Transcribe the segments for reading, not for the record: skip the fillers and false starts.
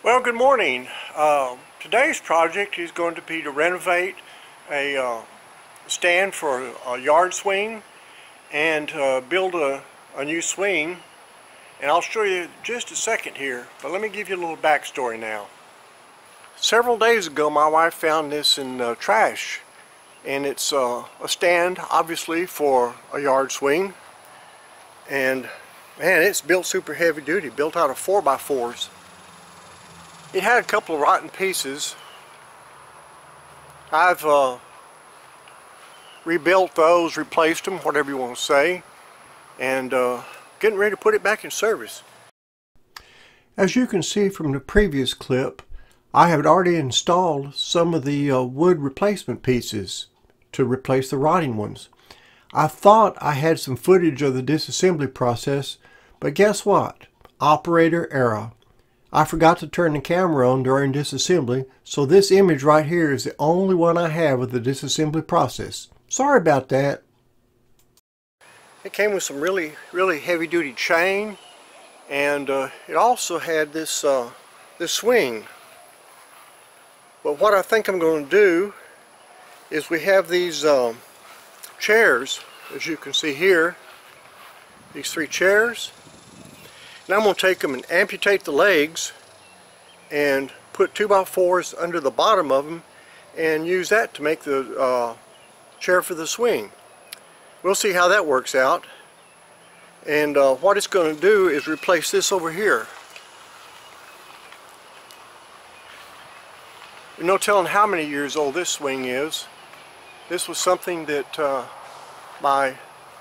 Well, good morning. Today's project is going to be to renovate a stand for a yard swing and build a new swing. And I'll show you just a second here, but let me give you a little backstory now. Several days ago, my wife found this in trash, and it's a stand, obviously, for a yard swing. And man, it's built super heavy duty, built out of 4x4s. It had a couple of rotten pieces. I've rebuilt those, replaced them, whatever you want to say, and getting ready to put it back in service. As you can see from the previous clip, I had already installed some of the wood replacement pieces to replace the rotting ones. I thought I had some footage of the disassembly process, but guess what? Operator error. I forgot to turn the camera on during disassembly, so this image right here is the only one I have of the disassembly process. Sorry about that. It came with some really heavy duty chain, and it also had this swing. But what I think I'm going to do is we have these chairs, as you can see here, these 3 chairs. And I'm going to take them and amputate the legs and put 2x4s under the bottom of them and use that to make the chair for the swing. We'll see how that works out. And what it's going to do is replace this over here. There's no telling how many years old this swing is. This was something that my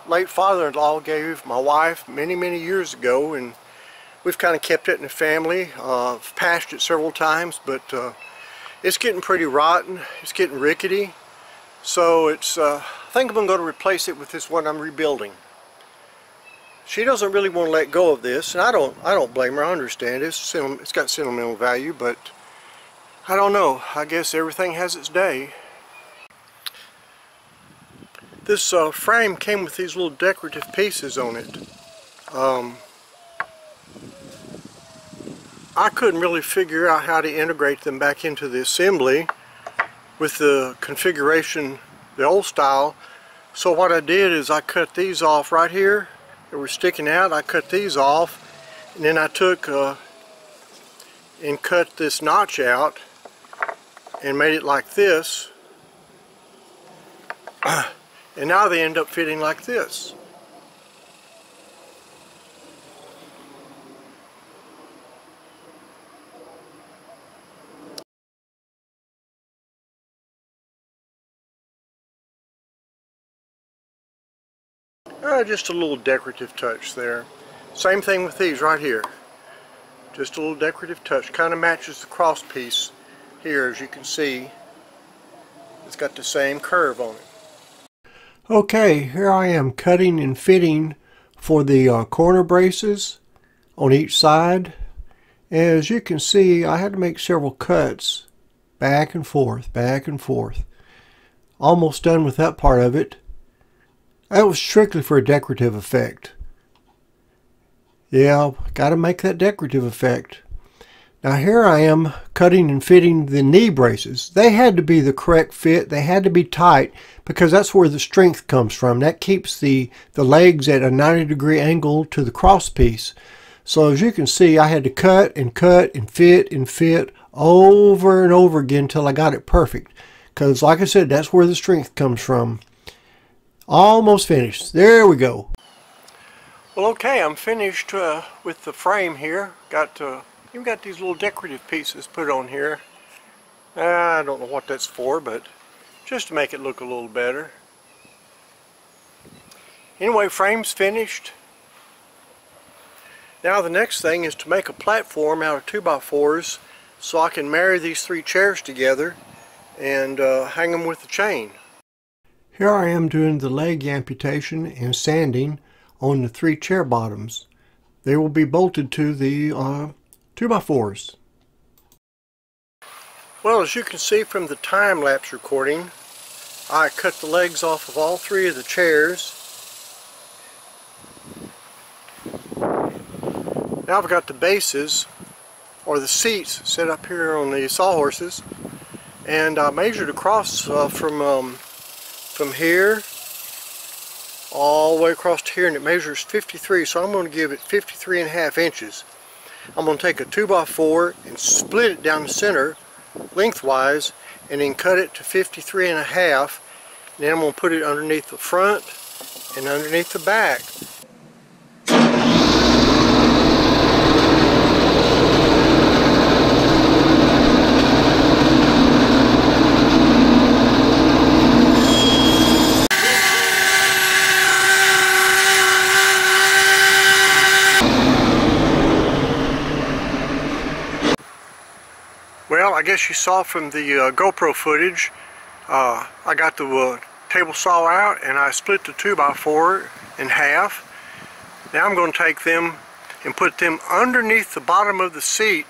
late father-in-law gave my wife many years ago, and we've kind of kept it in the family. I've patched it several times, but it's getting pretty rotten. It's getting rickety. So it's I think I'm going to replace it with this one I'm rebuilding. She doesn't really want to let go of this, and I don't blame her. I understand it's got sentimental value, but I don't know. I guess everything has its day. This frame came with these little decorative pieces on it. I couldn't really figure out how to integrate them back into the assembly with the configuration, the old style. So what I did is I cut these off right here. They were sticking out. I cut these off, and then I took and cut this notch out and made it like this. And now they end up fitting like this. Just a little decorative touch there. Same thing with these right here. Just a little decorative touch. Kind of matches the cross piece here, as you can see. It's got the same curve on it. Okay, here I am cutting and fitting for the corner braces on each side. As you can see, I had to make several cuts back and forth, back and forth. Almost done with that part of it. That was strictly for a decorative effect. Yeah, got to make that decorative effect. Now here I am cutting and fitting the knee braces. They had to be the correct fit. They had to be tight because that's where the strength comes from. That keeps the legs at a 90-degree angle to the cross piece. So as you can see, I had to cut and fit over and over again until I got it perfect. Because like I said, that's where the strength comes from. Almost finished. There we go. Well, okay, I'm finished with the frame here. You've got these little decorative pieces put on here. I don't know what that's for, but just to make it look a little better. Anyway, frame's finished. Now the next thing is to make a platform out of 2x4s so I can marry these 3 chairs together and hang them with the chain. Here I am doing the leg amputation and sanding on the 3 chair bottoms. They will be bolted to the 2x4s. Well, as you can see from the time-lapse recording, I cut the legs off of all 3 of the chairs. Now I've got the bases or the seats set up here on the sawhorses, and I measured across from here all the way across to here, and it measures 53, so I'm going to give it 53.5 inches. I'm going to take a 2x4 and split it down the center lengthwise, and then cut it to 53.5, and then I'm going to put it underneath the front and underneath the back. Well, I guess you saw from the GoPro footage, I got the table saw out and I split the 2x4 in half. Now I'm going to take them and put them underneath the bottom of the seat,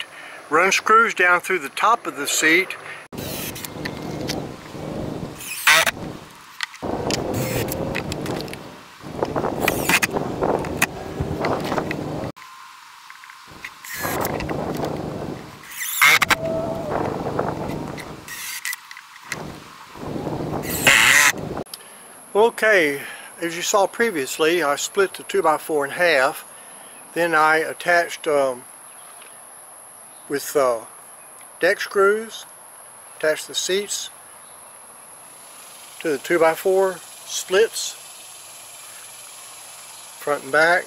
run screws down through the top of the seat. Okay, as you saw previously, I split the 2x4 in half. Then I attached with deck screws, attached the seats to the 2x4 splits, front and back.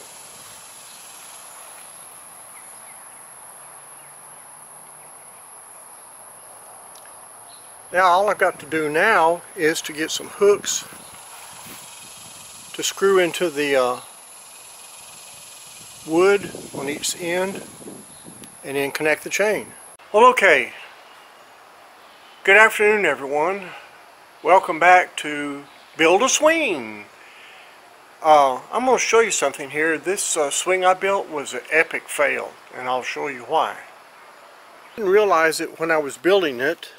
Now all I've got to do now is to get some hooks to screw into the wood on each end and then connect the chain. Well, okay, good afternoon everyone. Welcome back to Build a Swing. I'm going to show you something here. This swing I built was an epic fail, and I'll show you why. I didn't realize it when I was building it.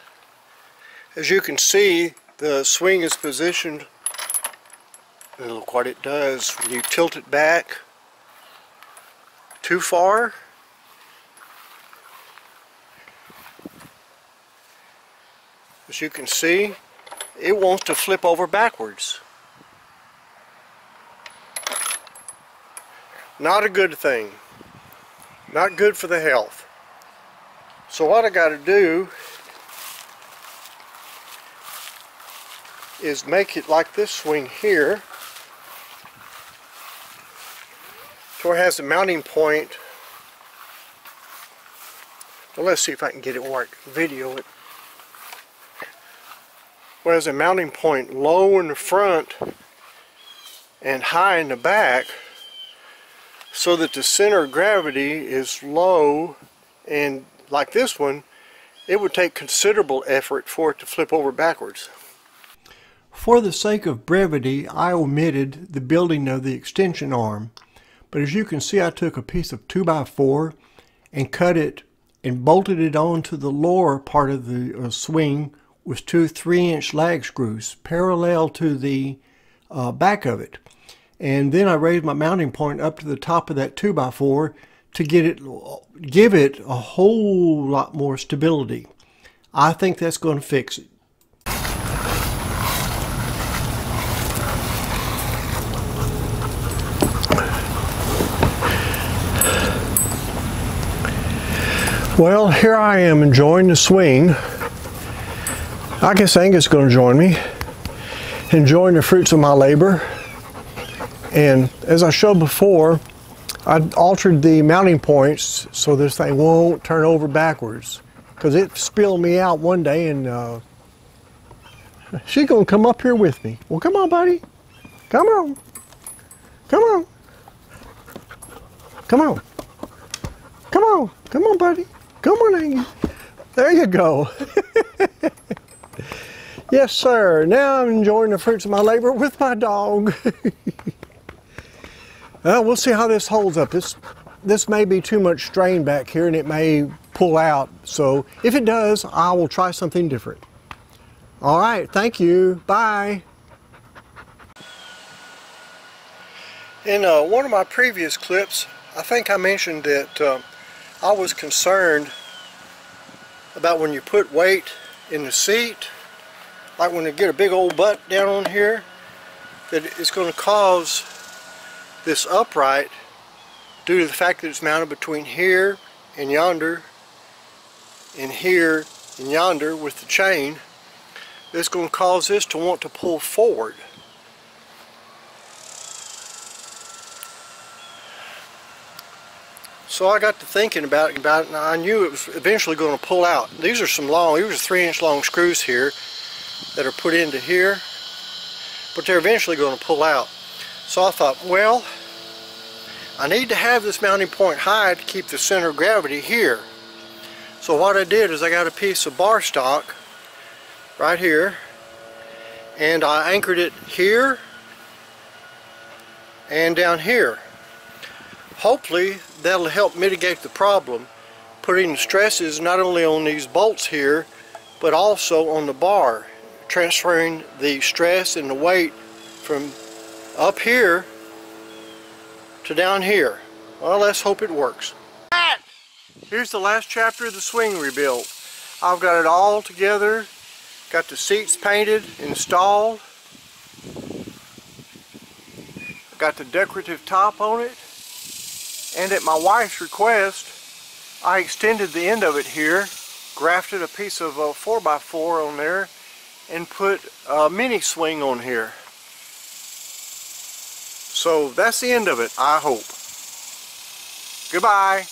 As you can see, the swing is positioned. Look what it does when you tilt it back too far. As you can see, it wants to flip over backwards. Not a good thing. Not good for the health. So what I got to do is make it like this swing here, where it has a mounting point. Well, let's see if I can get it work. Video it. Where it has a mounting point low in the front and high in the back, so that the center of gravity is low, and like this one, it would take considerable effort for it to flip over backwards. For the sake of brevity, I omitted the building of the extension arm. But as you can see, I took a piece of 2x4 and cut it and bolted it onto the lower part of the swing with two 3-inch lag screws parallel to the back of it. And then I raised my mounting point up to the top of that 2x4 to give it a whole lot more stability. I think that's going to fix it. Well, here I am enjoying the swing. I guess Angus is going to join me, enjoying the fruits of my labor. And as I showed before, I altered the mounting points so this thing won't turn over backwards, because it spilled me out one day, and she's going to come up here with me. Well, come on, buddy. Come on. Come on. Come on. Come on. Come on, buddy. Come on, Angus. There you go. Yes, sir. Now I'm enjoying the fruits of my labor with my dog. Well, we'll see how this holds up. This may be too much strain back here, and it may pull out. So if it does, I will try something different. All right. Thank you. Bye. In one of my previous clips, I think I mentioned that I was concerned about when you put weight in the seat, like when you get a big old butt down on here, that it's going to cause this upright, due to the fact that it's mounted between here and yonder, and here and yonder with the chain, it's going to cause this to want to pull forward. So I got to thinking about it, and I knew it was eventually going to pull out. These are 3-inch long screws here that are put into here, but they're eventually going to pull out. So I thought, well, I need to have this mounting point high to keep the center of gravity here. So what I did is I got a piece of bar stock right here, and I anchored it here and down here. Hopefully that'll help mitigate the problem, putting the stresses not only on these bolts here, but also on the bar, transferring the stress and the weight from up here to down here. Well, let's hope it works. Here's the last chapter of the swing rebuild. I've got it all together, got the seats painted, installed, got the decorative top on it, and at my wife's request I extended the end of it here, grafted a piece of 4x4 on there, and put a mini swing on here. So that's the end of it, I hope. Goodbye.